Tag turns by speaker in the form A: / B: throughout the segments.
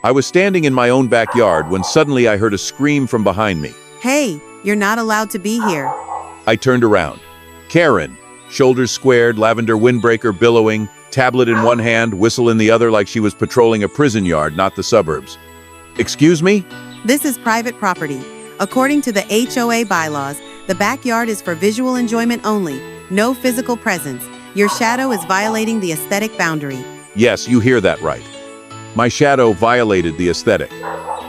A: I was standing in my own backyard when suddenly I heard a scream from behind me.
B: Hey, you're not allowed to be here.
A: I turned around. Karen, shoulders squared, lavender windbreaker billowing, tablet in one hand, whistle in the other like she was patrolling a prison yard, not the suburbs. Excuse me?
B: This is private property. According to the HOA bylaws, the backyard is for visual enjoyment only, no physical presence. Your shadow is violating the aesthetic boundary.
A: Yes, you hear that right. My shadow violated the aesthetic.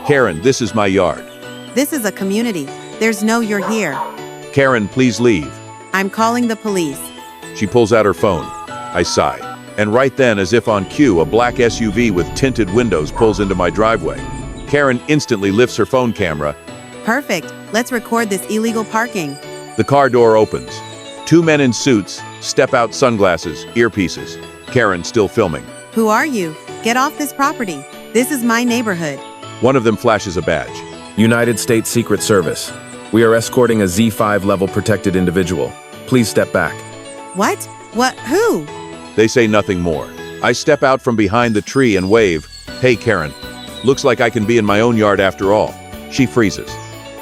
A: Karen, this is my yard.
B: This is a community. There's no you're here.
A: Karen, please leave.
B: I'm calling the police.
A: She pulls out her phone. I sigh. And right then, as if on cue, a black SUV with tinted windows pulls into my driveway. Karen instantly lifts her phone camera.
B: Perfect. Let's record this illegal parking.
A: The car door opens. Two men in suits step out, sunglasses, earpieces. Karen still filming.
B: Who are you? Get off this property. This is my neighborhood.
A: One of them flashes a badge.
C: United States Secret Service. We are escorting a Z5 level protected individual. Please step back.
B: What? What? Who?
A: They say nothing more. I step out from behind the tree and wave. Hey, Karen. Looks like I can be in my own yard after all. She freezes.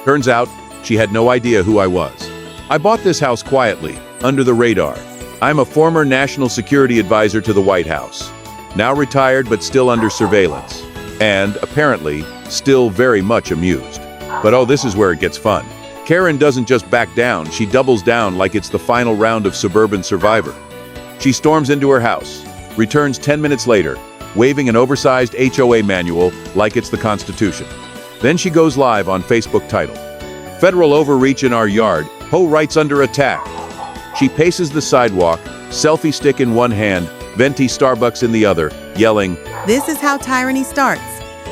A: Turns out, she had no idea who I was. I bought this house quietly, under the radar. I'm a former national security advisor to the White House. Now retired but still under surveillance. And, apparently, still very much amused. But oh, this is where it gets fun. Karen doesn't just back down, she doubles down like it's the final round of Suburban Survivor. She storms into her house, returns 10 minutes later, waving an oversized HOA manual like it's the Constitution. Then she goes live on Facebook titled, "Federal Overreach in Our Yard, Ho Rights Under Attack." She paces the sidewalk, selfie stick in one hand, venti Starbucks in the other, yelling,
B: This is how tyranny starts.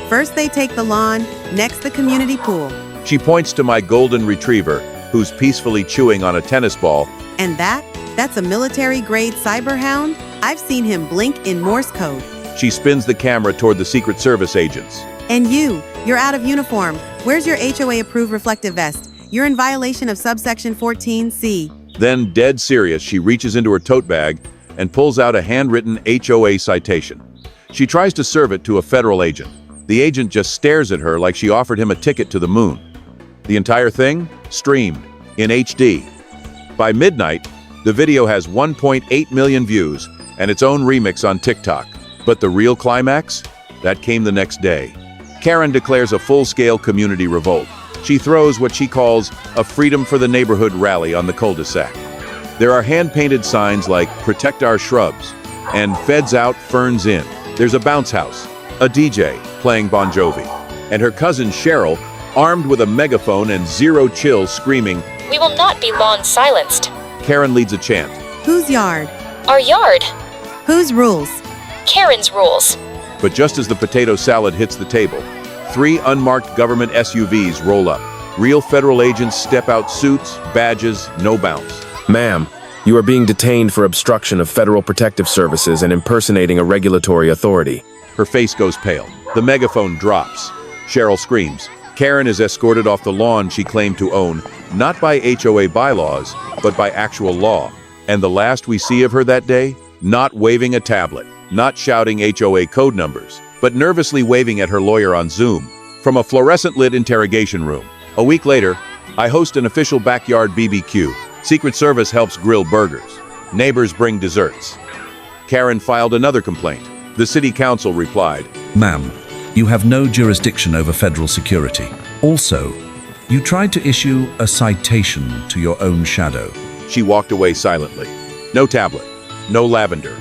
B: First they take the lawn, next the community pool.
A: She points to my golden retriever, who's peacefully chewing on a tennis ball.
B: And that's a military-grade cyber hound? I've seen him blink in Morse code.
A: She spins the camera toward the Secret Service agents.
B: And you're out of uniform. Where's your HOA-approved reflective vest? You're in violation of subsection 14C.
A: Then, dead serious, she reaches into her tote bag and pulls out a handwritten HOA citation. She tries to serve it to a federal agent. The agent just stares at her like she offered him a ticket to the moon. The entire thing? Streamed in HD. By midnight, the video has 1.8 million views and its own remix on TikTok. But the real climax? That came the next day. Karen declares a full-scale community revolt. She throws what she calls a Freedom for the Neighborhood rally on the cul-de-sac. There are hand-painted signs like "Protect Our Shrubs" and "Feds Out, Ferns In." There's a bounce house, a DJ playing Bon Jovi, and her cousin Cheryl, armed with a megaphone and zero chill, screaming,
D: "We will not be long silenced."
A: Karen leads a chant.
B: Whose yard?
D: Our yard.
B: Whose rules?
D: Karen's rules.
A: But just as the potato salad hits the table, 3 unmarked government SUVs roll up. Real federal agents step out, suits, badges, no bounce.
C: Ma'am, you are being detained for obstruction of federal protective services and impersonating a regulatory authority.
A: Her face goes pale. The megaphone drops. Cheryl screams. Karen is escorted off the lawn she claimed to own, not by HOA bylaws, but by actual law. And the last we see of her that day? Not waving a tablet, not shouting HOA code numbers, but nervously waving at her lawyer on Zoom from a fluorescent-lit interrogation room. A week later, I host an official backyard BBQ. Secret Service helps grill burgers. Neighbors bring desserts. Karen filed another complaint. The city council replied,
E: "Ma'am, you have no jurisdiction over federal security. Also, you tried to issue a citation to your own shadow."
A: She walked away silently. No tablet, no lavender,